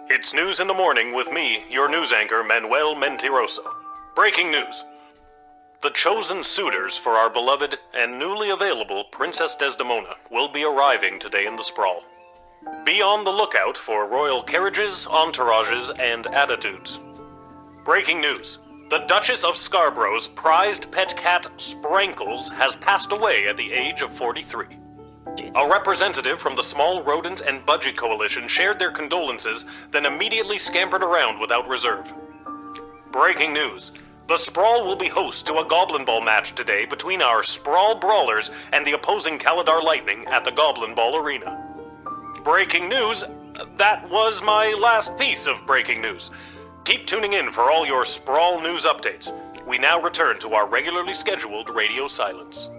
It's News in the Morning with me, your news anchor, Manuel Mentiroso. Breaking news. The chosen suitors for our beloved and newly available Princess Desdemona will be arriving today in the Sprawl. Be on the lookout for royal carriages, entourages, and attitudes. Breaking news. The Duchess of Scarborough's prized pet cat, Sprankles, has passed away at the age of 43. Jesus. A representative from the Small Rodent and Budgie Coalition shared their condolences, then immediately scampered around without reserve. Breaking news. The Sprawl will be host to a Goblin Ball match today between our Sprawl Brawlers and the opposing Caladar Lightning at the Goblin Ball Arena. Breaking news. That was my last piece of breaking news. Keep tuning in for all your Sprawl news updates. We now return to our regularly scheduled radio silence.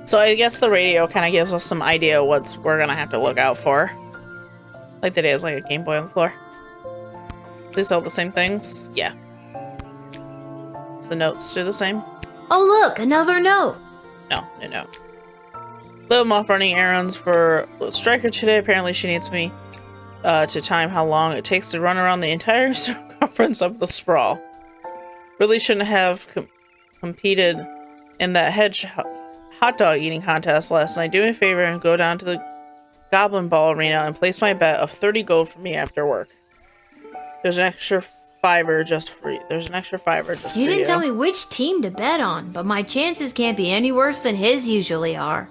So I guess the radio kind of gives us some idea what we're going to have to look out for. Like today is like a Game Boy on the floor. These all the same things? Yeah. So the notes do the same? Oh look, another note. No. Little Moth running errands for Striker today. Apparently she needs me to time how long it takes to run around the entire circumference of the Sprawl. Really shouldn't have competed in that hot dog eating contest last night. Do me a favor and go down to the Goblin Ball Arena and place my bet of 30 gold for me after work. There's an extra fiver just for you. You didn't tell me which team to bet on, but my chances can't be any worse than his usually are.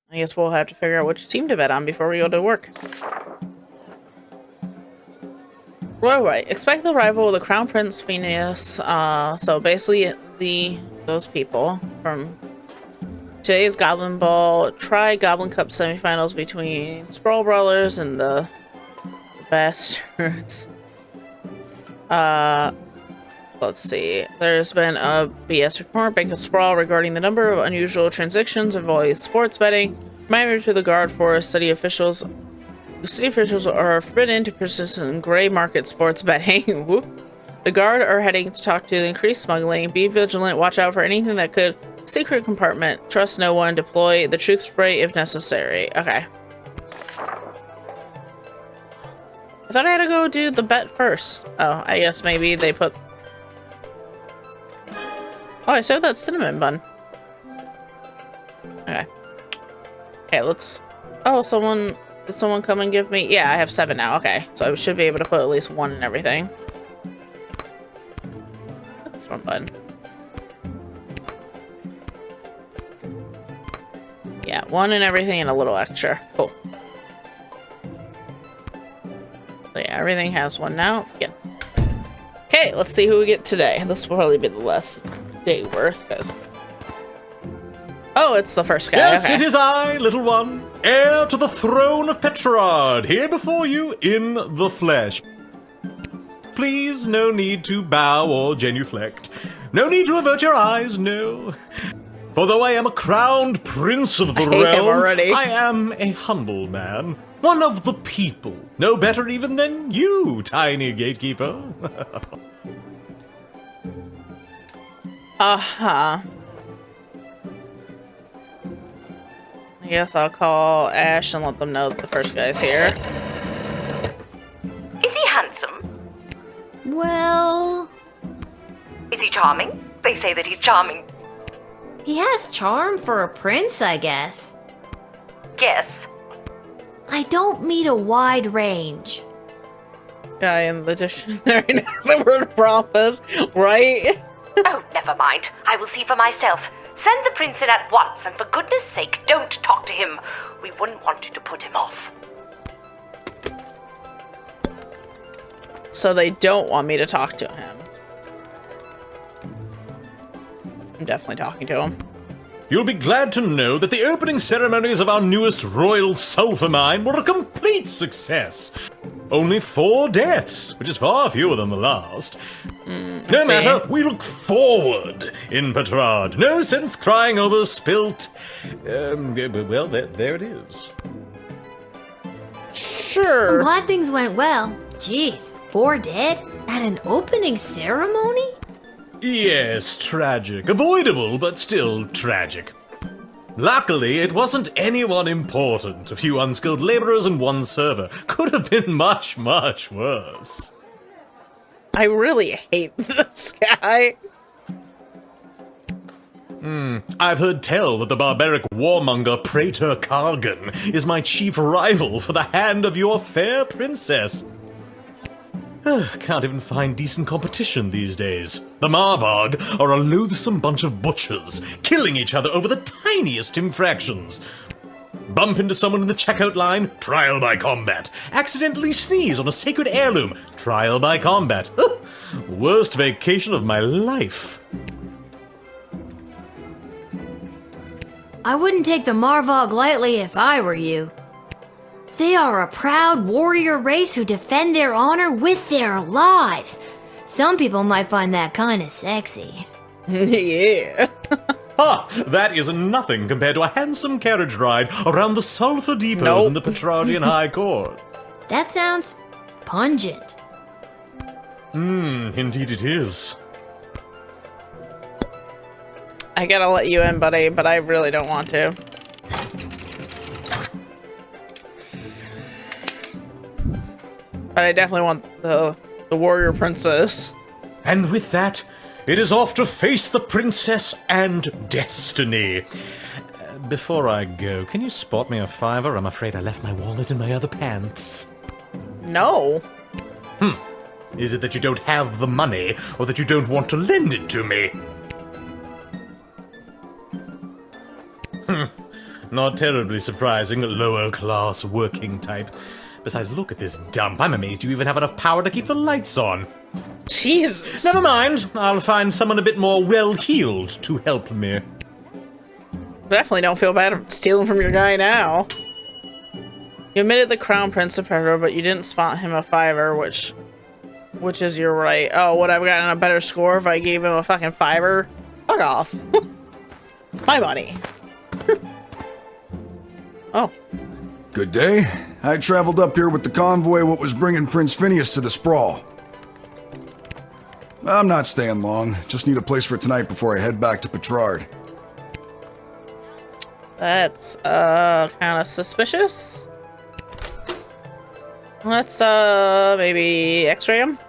I guess we'll have to figure out which team to bet on before we go to work. Right. Expect the arrival of the Crown Prince Phineas. So basically those people from today's Goblin Ball Tri-Goblin Cup semifinals between Sprawl Brawlers and the Bastards. Let's see. There's been a BS report, Bank of Sprawl, regarding the number of unusual transactions involving sports betting. Reminder to the Guard Force, city officials are forbidden to persist in gray market sports betting. Whoop. The Guard are heading to talk to increased smuggling. Be vigilant. Watch out for anything that could secret compartment. Trust no one. Deploy the truth spray if necessary. Okay. I thought I had to go do the bet first. Oh, I guess maybe they put... Oh, I saw that cinnamon bun. Okay, let's... Oh, did someone come and give me... Yeah, I have 7 now. Okay, so I should be able to put at least 1 in everything. This one button. Yeah, 1 in everything and a little extra. Cool. So yeah, everything has 1 now. Yeah. Okay, let's see who we get today. This will probably be the last day worth, guys. Oh, it's the first guy. Yes, okay. It is I, little one, heir to the throne of Petrarch, here before you in the flesh. Please, no need to bow or genuflect. No need to avert your eyes, no. For though I am a crowned prince of the realm, I am a humble man, one of the people. No better even than you, tiny gatekeeper. Uh-huh. I guess I'll call Ash and let them know that the first guy's here. Is he handsome? Well... Is he charming? They say that he's charming. He has charm for a prince, I guess. Guess. I don't meet a wide range. Guy in the dictionary knows the word pompous, right? Oh, never mind. I will see for myself. Send the prince in at once, and for goodness sake, don't talk to him. We wouldn't want you to put him off. So they don't want me to talk to him. I'm definitely talking to him. You'll be glad to know that the opening ceremonies of our newest royal sulfur mine were a complete success. Only 4 deaths, which is far fewer than the last. No matter, we look forward in Petrarch. No sense crying over spilt... well, there it is. Sure. I'm glad things went well. Jeez, 4 dead? At an opening ceremony? Yes, tragic. Avoidable, but still tragic. Luckily, it wasn't anyone important. A few unskilled laborers and one server. Could have been much, much worse. I really hate this guy. I've heard tell that the barbaric warmonger Praetor Kargan is my chief rival for the hand of your fair princess. Can't even find decent competition these days. The Marvarg are a loathsome bunch of butchers, killing each other over the tiniest infractions. Bump into someone in the checkout line, trial by combat. Accidentally sneeze on a sacred heirloom, trial by combat. Worst vacation of my life. I wouldn't take the Marvog lightly if I were you. They are a proud warrior race who defend their honor with their lives. Some people might find that kind of sexy. Yeah. Ha! That is nothing compared to a handsome carriage ride around the sulfur depots in the Petrardian High Court. That sounds pungent. Indeed it is. I gotta let you in, buddy, but I really don't want to. But I definitely want the warrior princess. And with that, it is off to face the princess and destiny. Before I go, can you spot me a $5? I'm afraid I left my wallet in my other pants. No. Is it that you don't have the money, or that you don't want to lend it to me? Not terribly surprising, lower class working type. Besides, look at this dump. I'm amazed you even have enough power to keep the lights on. Jesus. Never mind. I'll find someone a bit more well-heeled to help me. Definitely don't feel bad stealing from your guy now. You admitted the crown prince of Pedro, but you didn't spot him a $5, which is your right. Oh, would I have gotten a better score if I gave him a fucking $5? Fuck off. My money. Oh. Good day. I traveled up here with the convoy what was bringing Prince Phineas to the sprawl. I'm not staying long. Just need a place for tonight before I head back to Petrard. That's kind of suspicious. Let's maybe X-ray him.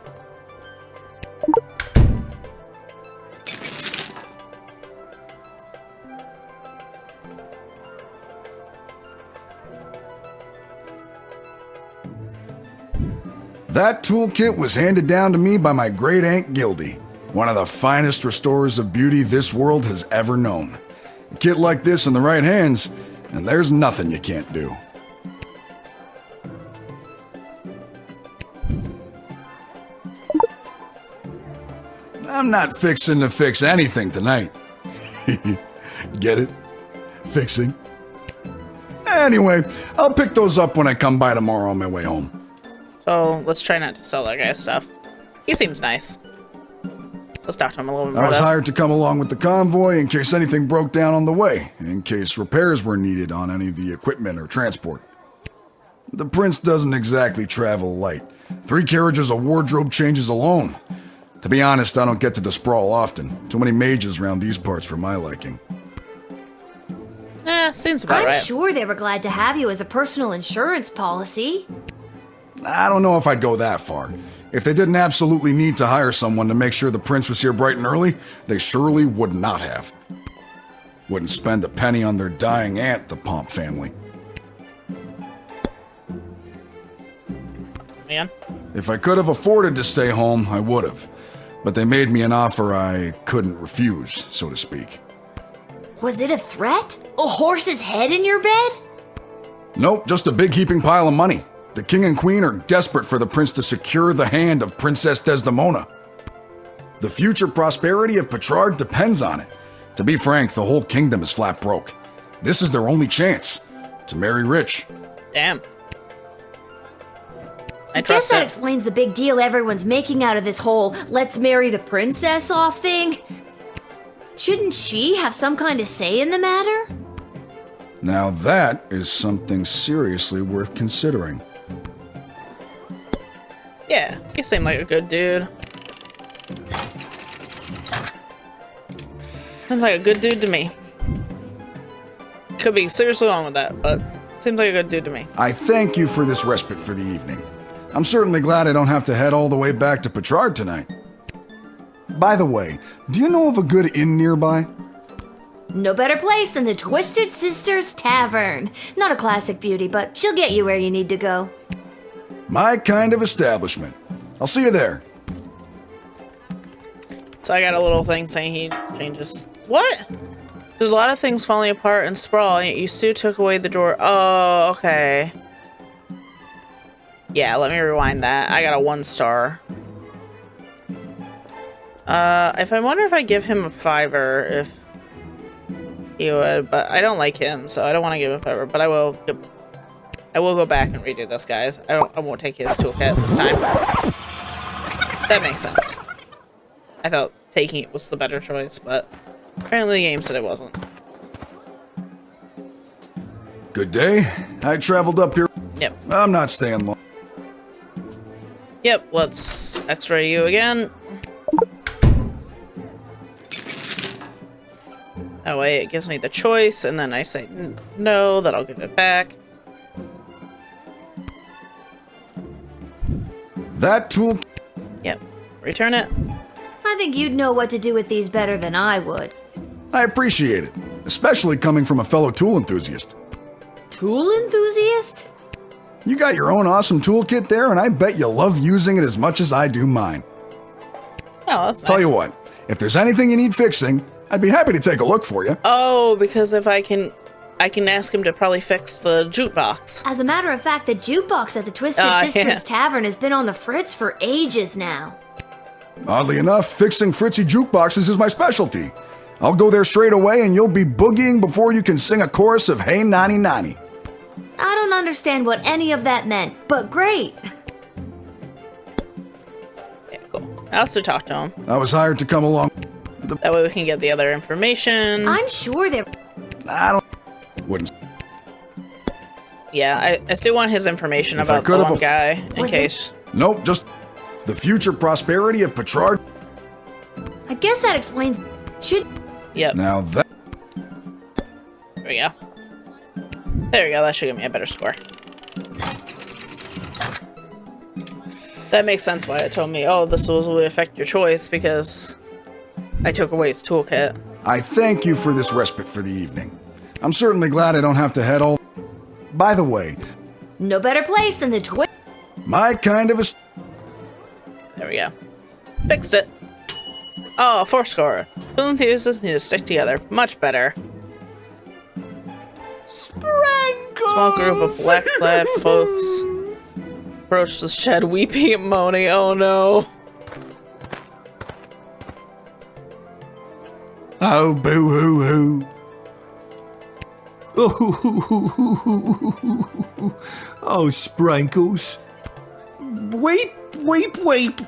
That toolkit was handed down to me by my great aunt Gildy, one of the finest restorers of beauty this world has ever known. A kit like this in the right hands, and there's nothing you can't do. I'm not fixing to fix anything tonight. Get it? Fixing. Anyway, I'll pick those up when I come by tomorrow on my way home. So let's try not to sell that guy's stuff. He seems nice. Let's talk to him a little bit more. I was though. hired to come along with the convoy in case anything broke down on the way, in case repairs were needed on any of the equipment or transport. The prince doesn't exactly travel light. 3 carriages of wardrobe changes alone. To be honest, I don't get to the sprawl often. Too many mages around these parts for my liking. Seems about I'm right. sure they were glad to have you as a personal insurance policy. I don't know if I'd go that far. If they didn't absolutely need to hire someone to make sure the prince was here bright and early, they surely would not have. Wouldn't spend a penny on their dying aunt, the Pomp family. Man. If I could have afforded to stay home, I would have. But they made me an offer I couldn't refuse, so to speak. Was it a threat? A horse's head in your bed? Nope, just a big heaping pile of money. The king and queen are desperate for the prince to secure the hand of Princess Desdemona. The future prosperity of Petrard depends on it. To be frank, the whole kingdom is flat broke. This is their only chance to marry rich. Damn. I Guess trust that it. explains the big deal everyone's making out of this whole let's marry the princess off thing. Shouldn't she have some kind of say in the matter? Now that is something seriously worth considering. Yeah, he seemed like a good dude. Seems like a good dude to me. Could be seriously wrong with that, but seems like a good dude to me. I thank you for this respite for the evening. I'm certainly glad I don't have to head all the way back to Petrard tonight. By the way, do you know of a good inn nearby? No better place than the Twisted Sisters Tavern. Not a classic beauty, but she'll get you where you need to go. My kind of establishment. I'll see you there. So I got a little thing saying he changes. What? There's a lot of things falling apart and sprawl, and you still took away the door. Oh, okay. Yeah, let me rewind that. I got a 1 star. If I wonder if I give him a 5-er, if he would, but I don't like him, so I don't want to give him a 5-er, but I will go back and redo this, guys. I won't take his toolkit this time. That makes sense. I thought taking it was the better choice, but apparently the game said it wasn't. Good day. I traveled up here. Yep. I'm not staying long. Yep, let's x-ray you again. That way it gives me the choice, and then I say no, that I'll give it back. That tool... Yep, return it. I think you'd know what to do with these better than I would. I appreciate it, especially coming from a fellow tool enthusiast. Tool enthusiast? You got your own awesome toolkit there, and I bet you love using it as much as I do mine. Oh, that's nice. Tell you what, if there's anything you need fixing, I'd be happy to take a look for you. Oh, because if I can ask him to probably fix the jukebox. As a matter of fact, the jukebox at the Twisted Sisters Tavern has been on the fritz for ages now. Oddly enough, fixing fritzy jukeboxes is my specialty. I'll go there straight away and you'll be boogieing before you can sing a chorus of Hey Nani Nani. I don't understand what any of that meant, but great. Yeah, cool. I also talked to him. I was hired to come along. That way we can get the other information. I'm sure they're... Wouldn't. Yeah, I still want his information If I about could the have one guy, in Was case. Nope, just the future prosperity of Petrard. I guess that explains... Should... Yep, Now that... there we go. There we go, that should give me a better score. That makes sense why it told me, oh, this will affect your choice, because I took away his toolkit. I thank you for this respite for the evening. I'm certainly glad I don't have to head all... By the way, No better place than the my kind of a... There we go. Fixed it. Oh, 4 score. Tool enthusiasts need to stick together. Much better. Sprinkles! Small group of black-clad folks approach the shed, weeping and moaning. Oh no. Oh, boo-hoo-hoo. Oh, Sprankles. Weep, weep, weep.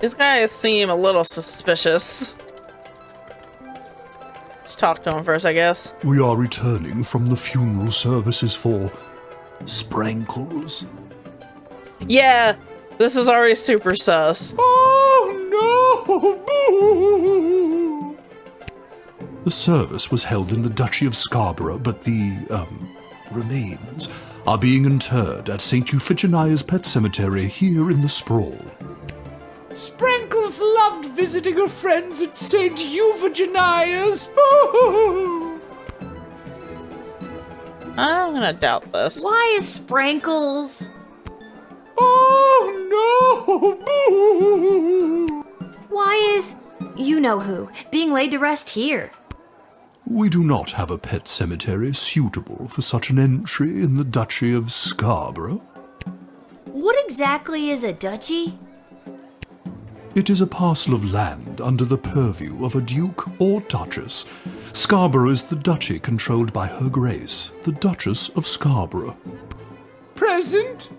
These guys seem a little suspicious. Let's talk to him first, I guess. We are returning from the funeral services for Sprankles. Yeah, this is already super sus. Oh no! The service was held in the Duchy of Scarborough, but the, remains are being interred at St. Euphigenia's Pet Cemetery here in the Sprawl. Sprankles loved visiting her friends at St. Euphigenia's. I'm gonna doubt this. Why is Sprankles? Oh no! Why is... You know who, being laid to rest here? We do not have a pet cemetery suitable for such an entry in the Duchy of Scarborough. What exactly is a duchy? It is a parcel of land under the purview of a duke or duchess. Scarborough is the duchy controlled by Her Grace, the Duchess of Scarborough. Present?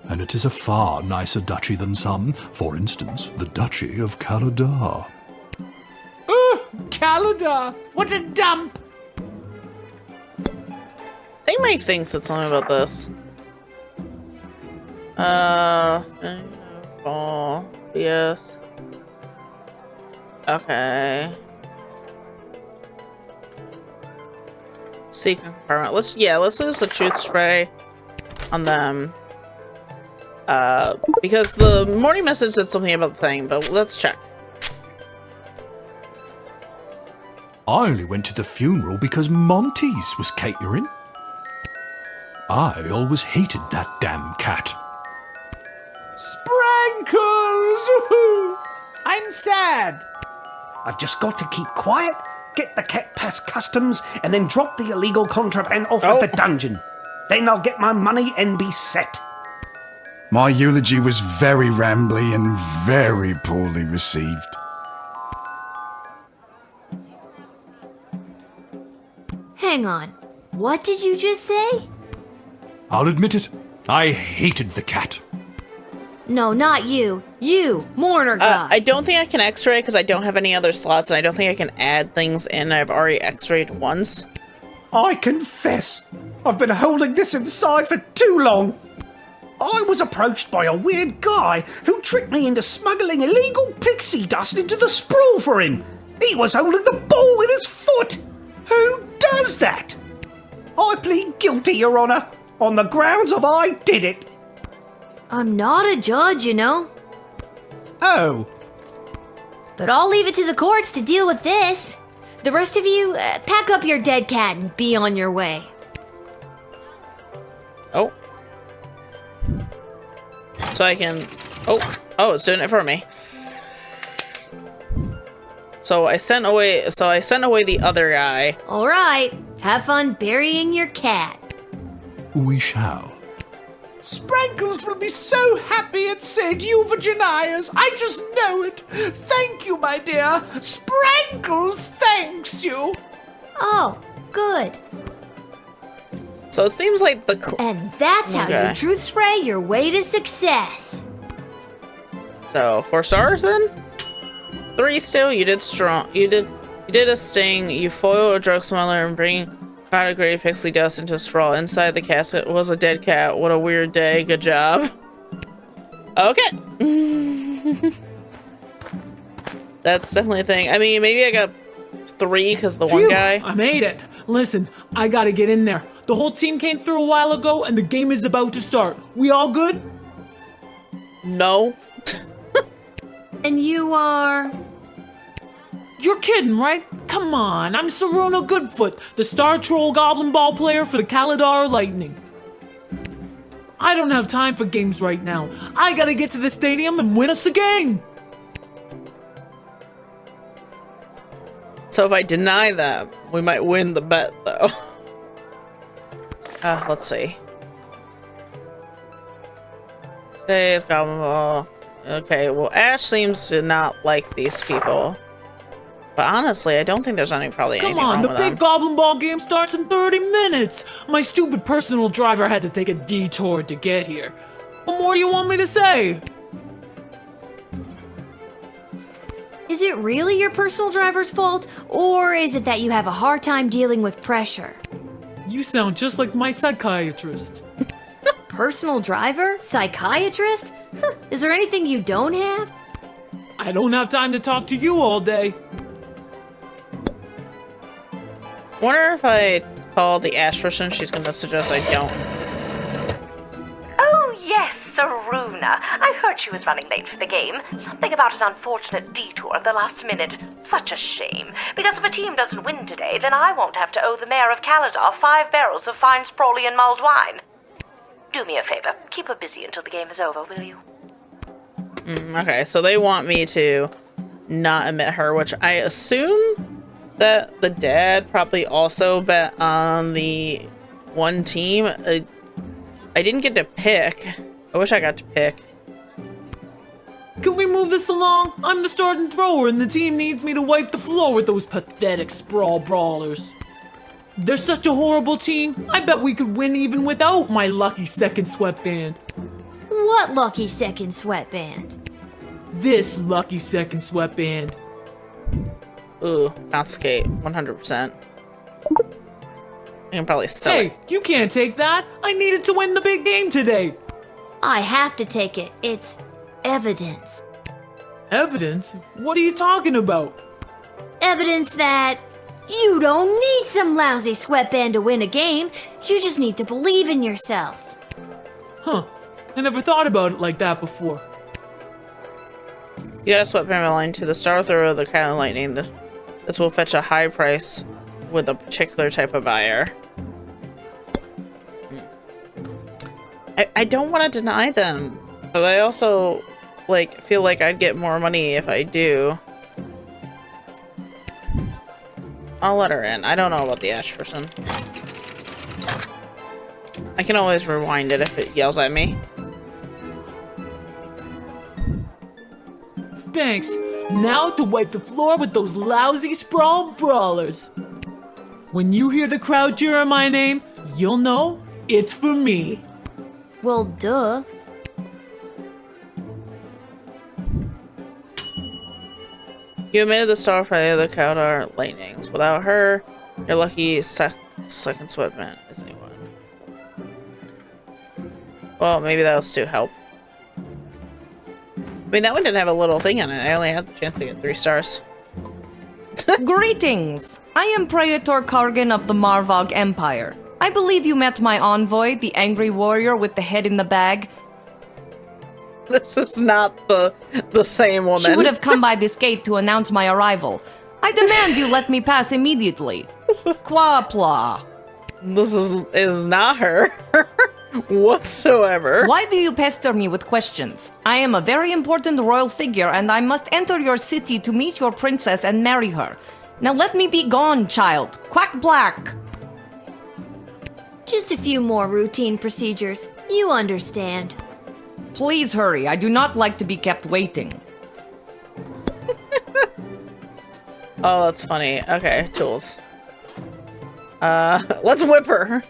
And it is a far nicer duchy than some, for instance, the Duchy of Caladar. Caladar. What a dump. They might think said something about this. Oh, yes. Okay. Secret compartment. Let's use the truth spray on them. Because the morning message said something about the thing, but let's check. I only went to the funeral because Monty's was catering. I always hated that damn cat. Sprankles! Woohoo! I'm sad. I've just got to keep quiet, get the cat past customs, and then drop the illegal contraband off at the dungeon. Then I'll get my money and be set. My eulogy was very rambly and very poorly received. Hang on. What did you just say? I'll admit it, I hated the cat. No, not you. You, mourner guy. I don't think I can x-ray because I don't have any other slots, and I don't think I can add things in. I've already x-rayed once. I confess, I've been holding this inside for too long. I was approached by a weird guy who tricked me into smuggling illegal pixie dust into the sprawl for him. He was holding the ball in his foot. Who does that? I plead guilty, Your Honor, on the grounds of I did it. I'm not a judge, you know. Oh, But I'll leave it to the courts to deal with this. The rest of you, pack up your dead cat and be on your way. Oh. So I can... Oh, it's doing it for me. So I sent away the other guy. All right, have fun burying your cat. We shall. Sprankles will be so happy at St. Euphigenia's. I just know it. Thank you, my dear. Sprankles thanks you. Oh, good. So it seems like the... And that's how Okay. you truth spray your way to success. So 4 stars then? 3 still. You did strong. You did a sting. You foiled a drug smuggler and bring powder gray pixie dust into a sprawl. Inside the casket was a dead cat. What a weird day. Good job. Okay. That's definitely a thing. I mean, maybe I got 3 because the one Phew, guy. I made it. Listen, I gotta get in there. The whole team came through a while ago and the game is about to start. We all good? No. And you are... You're kidding, right? Come on, I'm Saruna Goodfoot, the Star Troll Goblin Ball player for the Kaladar Lightning. I don't have time for games right now. I gotta get to the stadium and win us a game. So if I deny them, we might win the bet, though. Let's see. Today's Goblin Ball. Okay, well, Ash seems to not like these people. But honestly, I don't think there's probably anything Come on, wrong the with big them. Goblin Ball game starts in 30 minutes. My stupid personal driver had to take a detour to get here. What more do you want me to say? Is it really your personal driver's fault? Or is it that you have a hard time dealing with pressure? You sound just like my psychiatrist. Personal driver? Psychiatrist? Huh, is there anything you don't have? I don't have time to talk to you all day. Wonder if I call the Ash person, she's gonna suggest I don't. Oh, yes, Saruna. I heard she was running late for the game. Something about an unfortunate detour at the last minute. Such a shame. Because if a team doesn't win today, then I won't have to owe the mayor of Kaladar 5 barrels of fine Sprawley and mulled wine. Do me a favor. Keep her busy until the game is over, will you? Okay, so they want me to not admit her, which I assume that the dad probably also bet on the one team. I didn't get to pick. I wish I got to pick. Can we move this along? I'm the starting thrower and the team needs me to wipe the floor with those pathetic sprawl brawlers. They're such a horrible team. I bet we could win even without my lucky second sweatband. What lucky second sweatband? This lucky second sweatband. Ooh, confiscate, 100%. I can probably sell it. Hey, you can't take that. I needed to win the big game today. I have to take it. It's evidence. Evidence? What are you talking about? Evidence that You don't need some lousy sweatband to win a game. You just need to believe in yourself. Huh. I never thought about it like that before. You gotta sweatband line to the star thrower of the Crown of Lightning. This will fetch a high price with a particular type of buyer. I don't want to deny them, but I also like feel like I'd get more money if I do. I'll let her in. I don't know about the ash person. I can always rewind it if it yells at me. Thanks. Now to wipe the floor with those lousy sprawl brawlers. When you hear the crowd cheering my name, you'll know it's for me. Well, duh. You admitted the star play of the Caldar Lightnings. Without her, your lucky second sweatband is anyone. Well, maybe that'll still help. I mean, that one didn't have a little thing on it. I only had the chance to get 3 stars. Greetings! I am Praetor Kargan of the Marvog Empire. I believe you met my envoy, the angry warrior with the head in the bag. This is not the same woman. She would have come by this gate to announce my arrival. I demand you let me pass immediately. Quapla. This is not her whatsoever. Why do you pester me with questions? I am a very important royal figure and I must enter your city to meet your princess and marry her. Now let me be gone, child. Quack black. Just a few more routine procedures. You understand. Please hurry. I do not like to be kept waiting. Oh, that's funny. Okay, tools. Let's whip her.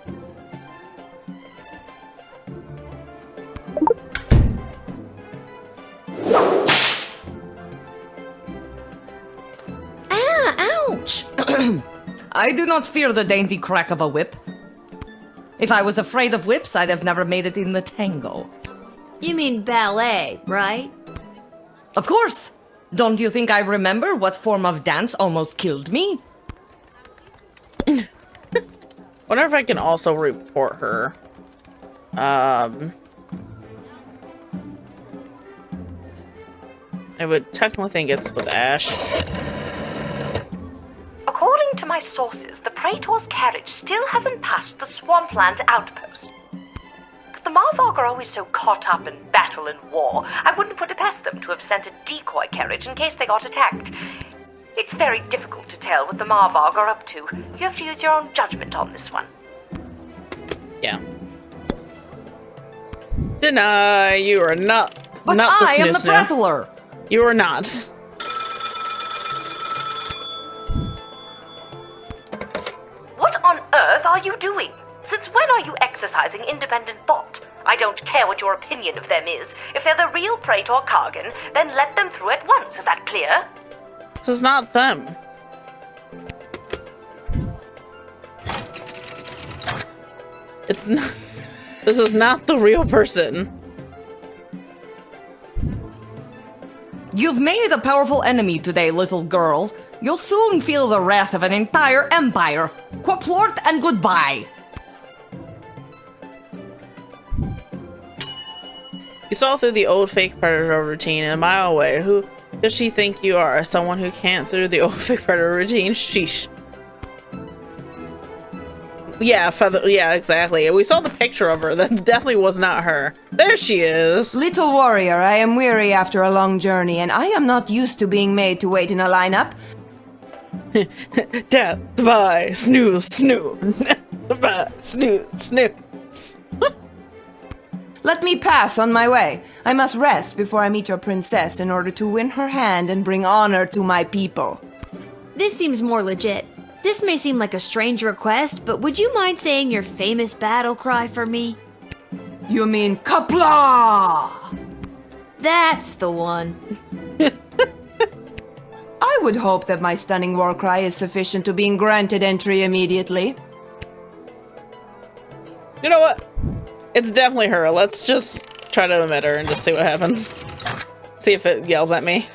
Ouch! I do not fear the dainty crack of a whip. If I was afraid of whips, I'd have never made it in the tango. You mean ballet, right? Of course! Don't you think I remember what form of dance almost killed me? Wonder if I can also report her. I would technically think it's with Ash. According to my sources, the Praetor's carriage still hasn't passed the Swampland outpost. But the Marvog are always so caught up in battle and war, I wouldn't put it past them to have sent a decoy carriage in case they got attacked. It's very difficult to tell what the Marvog are up to. You have to use your own judgment on this one. Yeah. Deny. You are not. But not I am the snoo-snoo. prattler! You are not. What on earth are you doing? Since when are you exercising independent thought? I don't care what your opinion of them is. If they're the real Praetor Kargan, then let them through at once. Is that clear? This is not them. It's not. This is not the real person. You've made a powerful enemy today, little girl. You'll soon feel the wrath of an entire empire. Quaplort and goodbye. You saw through the old fake predator routine a mile away. Who does she think you are? Someone who can't through the old fake predator routine? Sheesh. Yeah, feather. Yeah, exactly. We saw the picture of her. That definitely was not her. There she is. Little warrior, I am weary after a long journey, and I am not used to being made to wait in a lineup. Death by snooze, snoo. Death by snooze, snoo. Let me pass on my way. I must rest before I meet your princess in order to win her hand and bring honor to my people. This seems more legit. This may seem like a strange request, but would you mind saying your famous battle cry for me? You mean Kapla? That's the one. I would hope that my stunning war cry is sufficient to being granted entry immediately. You know what? It's definitely her. Let's just try to omit her and just see what happens. See if it yells at me.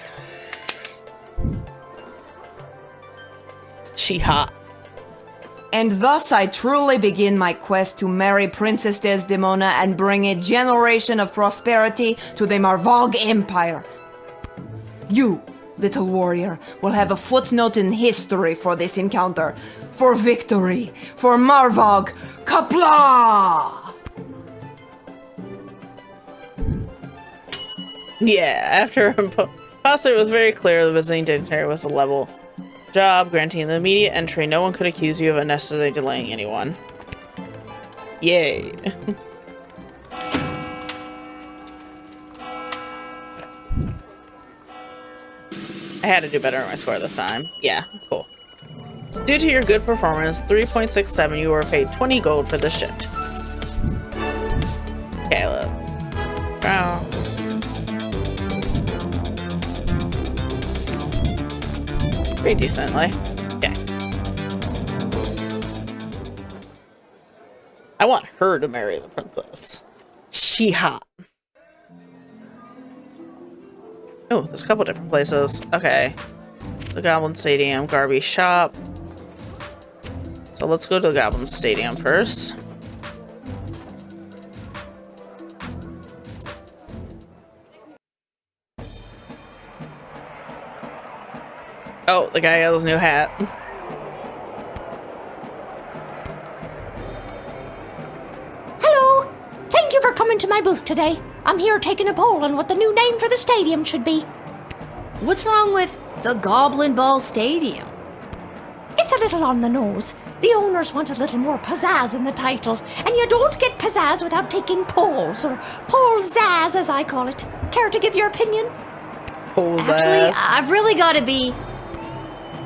She hot. And thus I truly begin my quest to marry Princess Desdemona and bring a generation of prosperity to the Marvog Empire. You, little warrior, will have a footnote in history for this encounter. For victory, for Marvog, Kapla! Yeah, after imposter, it was very clear the visiting dignitary was a level job, granting the immediate entry. No one could accuse you of unnecessarily delaying anyone. Yay. I had to do better on my score this time. Yeah, cool. Due to your good performance, 3.67, you were paid 20 gold for this shift. Okay, look. Oh. Pretty decently. Okay. I want her to marry the princess. She hot. Oh, there's a couple different places. Okay. The Goblin Stadium, Garby Shop. So let's go to the Goblin Stadium first. Oh, the guy got his new hat. Hello! Thank you for coming to my booth today. I'm here taking a poll on what the new name for the stadium should be. What's wrong with the Goblin Ball Stadium? It's a little on the nose. The owners want a little more pizzazz in the title, and you don't get pizzazz without taking polls, or poll-zazz as I call it. Care to give your opinion? Actually, I've really got to be...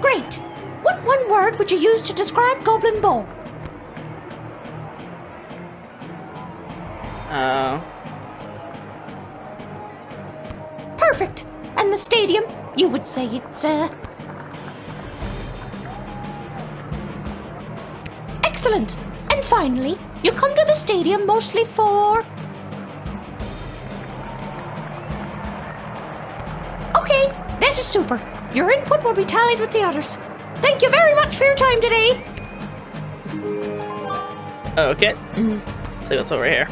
Great. What one word would you use to describe Goblin Ball? Perfect. And the stadium, you would say it's, Excellent. And finally, you come to the stadium mostly for... Okay, that is super. Your input will be tallied with the others. Thank you very much for your time today. Okay. See what's over here.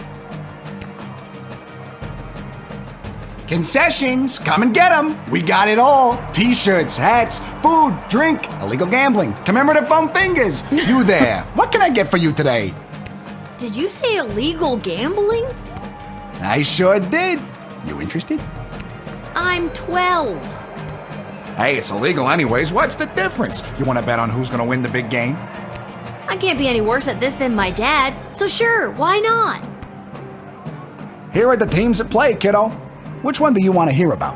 Concessions, come and get them. We got it all. T-shirts, hats, food, drink, illegal gambling, commemorative foam fingers. You there. What can I get for you today? Did you say illegal gambling? I sure did. You interested? I'm 12. Hey, it's illegal anyways. What's the difference? You want to bet on who's going to win the big game? I can't be any worse at this than my dad, so sure, why not? Here are the teams at play, kiddo. Which one do you want to hear about?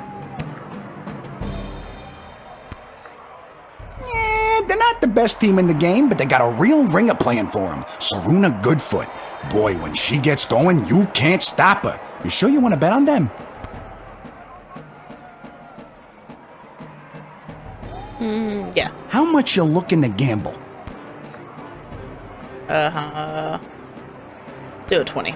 They're not the best team in the game, but they got a real ringer playing for them. Saruna Goodfoot. Boy, when she gets going, you can't stop her. You sure you want to bet on them? Yeah. How much you looking to gamble? Do a 20.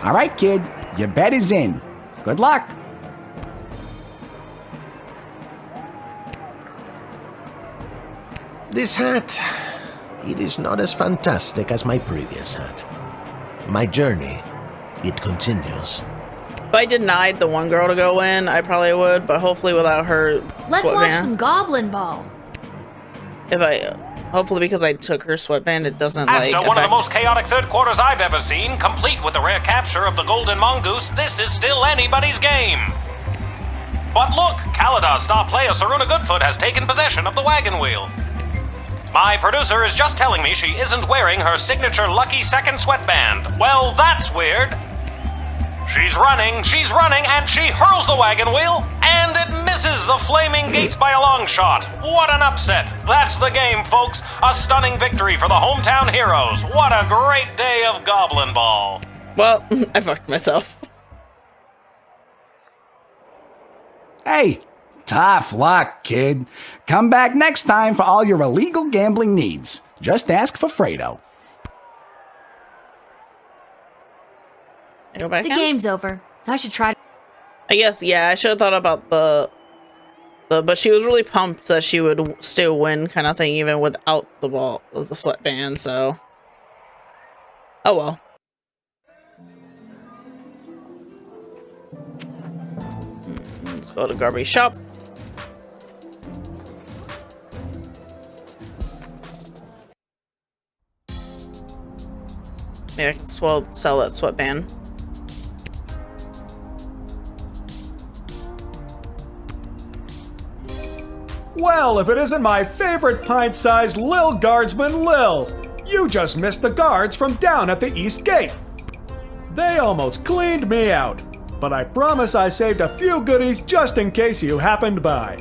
All right, kid. Your bet is in. Good luck. This hat, it is not as fantastic as my previous hat. My journey, it continues. If I denied the one girl to go in, I probably would, but hopefully without her Let's watch sweatband. some Goblin Ball. If I, hopefully because I took her sweatband, it doesn't After like one of the affect... most chaotic third quarters I've ever seen, complete with the rare capture of the Golden Mongoose, this is still anybody's game. But look, Kaladar's star player Saruna Goodfoot has taken possession of the wagon wheel. My producer is just telling me she isn't wearing her signature lucky second sweatband. Well, that's weird. She's running, and she hurls the wagon wheel, and it misses the flaming gates by a long shot. What an upset. That's the game, folks. A stunning victory for the hometown heroes. What a great day of Goblin Ball. Well, I fucked myself. Hey, tough luck, kid. Come back next time for all your illegal gambling needs. Just ask for Fredo. I go back The in? game's over. I should try to... I guess, yeah, I should have thought about the But she was really pumped that she would still win, kind of thing, even without the ball, the sweatband. So, oh well. Let's go to Garbage Shop. Maybe I can sell that sweatband. Well, if it isn't my favorite pint-sized Lil Guardsman Lil, you just missed the guards from down at the East Gate. They almost cleaned me out, but I promise I saved a few goodies just in case you happened by.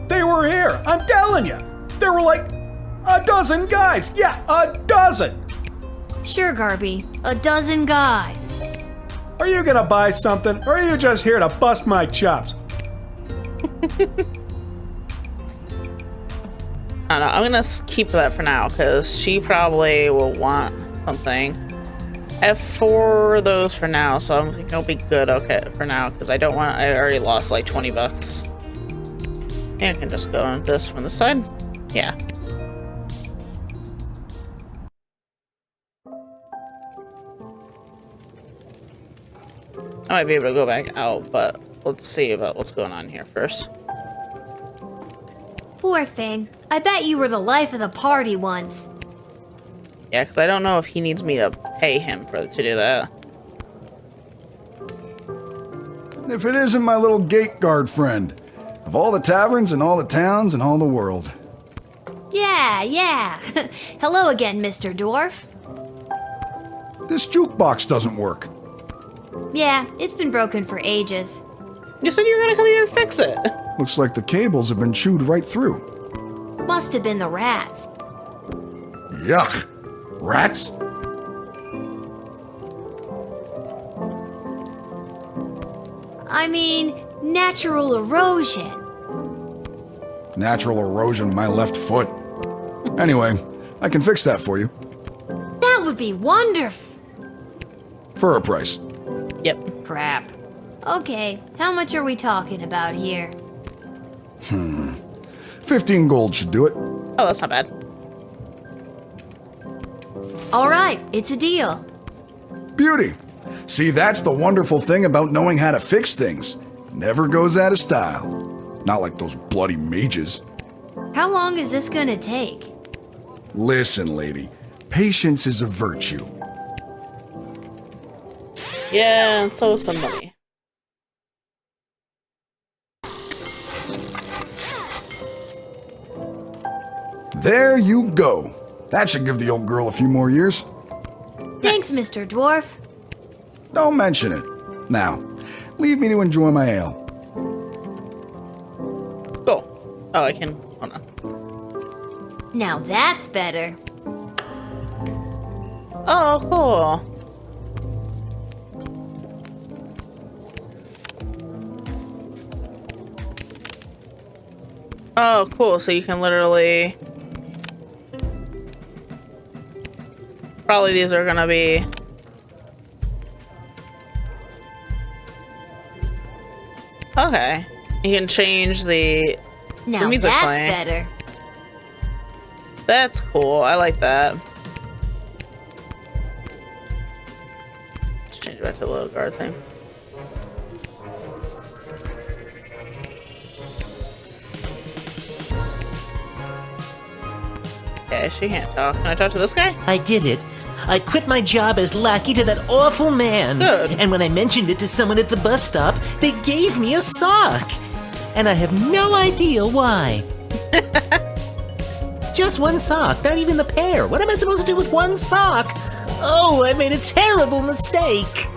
They were here, I'm telling you. There were like a dozen guys. Yeah, a dozen. Sure, Garby. A dozen guys. Are you gonna buy something, or are you just here to bust my chops? I don't know. I'm gonna keep that for now because she probably will want something. I have 4 of those for now, so I think I'll be good. Okay, for now because I don't want. I already lost like 20 bucks. And I can just go on this from the side. Yeah. I might be able to go back out, but let's see about what's going on here first. Poor thing. I bet you were the life of the party once. Yeah, because I don't know if he needs me to pay him to do that. If it isn't my little gate guard friend, of all the taverns and all the towns and all the world. Yeah. Hello again, Mr. Dwarf. This jukebox doesn't work. Yeah, it's been broken for ages. You said you were gonna come here and fix it. Looks like the cables have been chewed right through. Must have been the rats. Yuck. Rats? I mean, natural erosion. Natural erosion of my left foot. Anyway, I can fix that for you. That would be wonderful. For a price. Yep. Crap. Okay, how much are we talking about here? 15 gold should do it. Oh, that's not bad. All right, it's a deal. Beauty. See, that's the wonderful thing about knowing how to fix things. Never goes out of style. Not like those bloody mages. How long is this gonna take? Listen, lady. Patience is a virtue. Yeah, and so is some money. There you go. That should give the old girl a few more years. Thanks, Mr. Dwarf. Don't mention it. Now, leave me to enjoy my ale. Cool. Oh, I can. Hold on. Now that's better. Oh, cool. Oh, cool. So you can literally... Probably these are gonna be... Okay. You can change the Now music that's playing. better. That's cool. I like that. Let's change it back to the little guard thing. Okay, she can't talk. Can I talk to this guy? I did it. I quit my job as lackey to that awful man. Good. And when I mentioned it to someone at the bus stop, they gave me a sock. And I have no idea why. Just one sock, not even the pair. What am I supposed to do with one sock? Oh, I made a terrible mistake.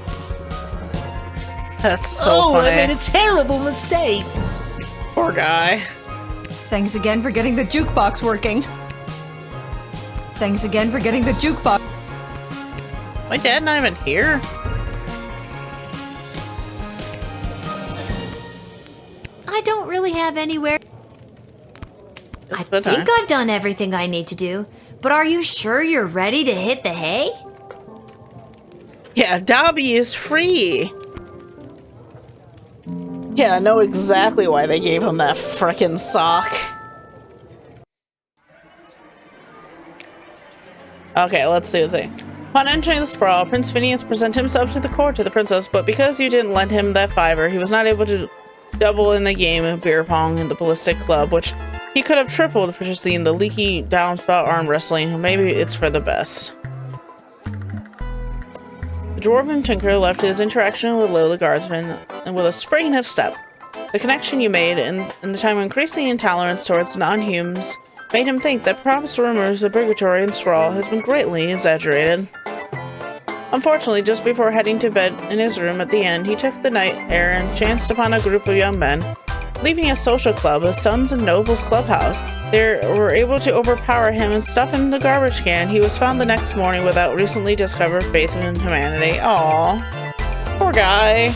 That's so funny. I made a terrible mistake. Poor guy. Thanks again for getting the jukebox working. Thanks again for getting the jukebox. My dad not even here? I don't really have anywhere. I think I've done everything I need to do, but are you sure you're ready to hit the hay? Yeah, Dobby is free. Yeah, I know exactly why they gave him that frickin' sock. Okay, let's see the thing. Upon entering the sprawl, Prince Phineas presented himself to the court to the princess, but because you didn't lend him that $5, he was not able to double in the game of beer pong in the ballistic club, which he could have tripled, particularly in the leaky downspout arm wrestling. Maybe it's for the best. The dwarven tinker left his interaction with Lil the Guardsman and with a spring in his step. The connection you made in the time of increasing intolerance towards non-humans made him think that promised rumors of purgatory and sprawl has been greatly exaggerated. Unfortunately, just before heading to bed in his room at the end, he took the night air and chanced upon a group of young men. Leaving a social club, a Sons and Nobles clubhouse, they were able to overpower him and stuff him in the garbage can. He was found the next morning without recently discovered faith in humanity. Aww. Poor guy.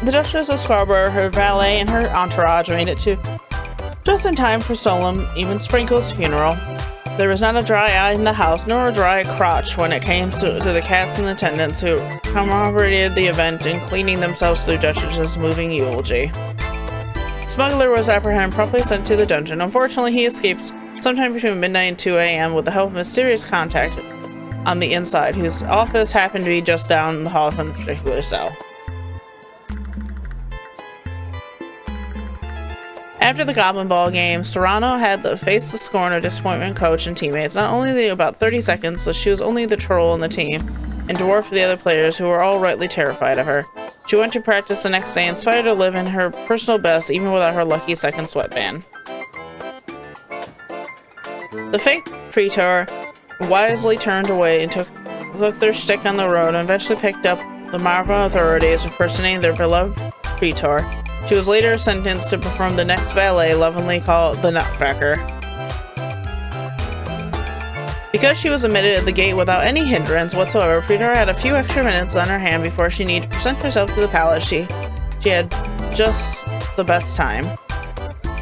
The Duchess of Scarborough, her valet, and her entourage made it to just in time for solemn, even Sprinkle's funeral. There was not a dry eye in the house, nor a dry crotch when it came to the cats and attendants who commemorated the event in cleaning themselves through Duchess's moving eulogy. Smuggler was apprehended and promptly sent to the dungeon. Unfortunately, he escaped sometime between midnight and 2 a.m. with the help of mysterious contact on the inside, whose office happened to be just down the hall from the particular cell. After the Goblin Ball game, Serrano had to face the scorn of disappointment coach and teammates. Not only about 30 seconds, so she was only the troll in the team, and dwarfed the other players who were all rightly terrified of her. She went to practice the next day, inspired to live in her personal best, even without her lucky second sweatband. The fake Praetor wisely turned away and took their stick on the road, and eventually picked up the Marvel authorities impersonating their beloved Praetor. She was later sentenced to perform the next ballet, lovingly called the Nutcracker. Because she was admitted at the gate without any hindrance whatsoever, Praetor had a few extra minutes on her hand before she needed to present herself to the palace. She had just the best time.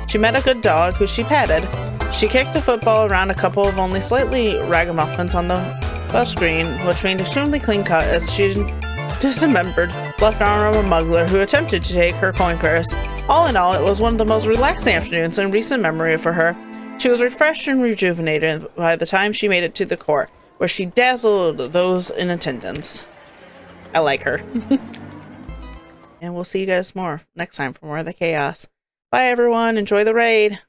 She met a good dog, who she patted. She kicked the football around a couple of only slightly ragamuffins on the bus green, which made extremely clean cut as she dismembered left arm of a muggler who attempted to take her coin purse. All in all, it was one of the most relaxing afternoons in recent memory for her. She was refreshed and rejuvenated by the time she made it to the court, where she dazzled those in attendance. I like her. And we'll see you guys more next time for more of the chaos. Bye everyone, enjoy the raid!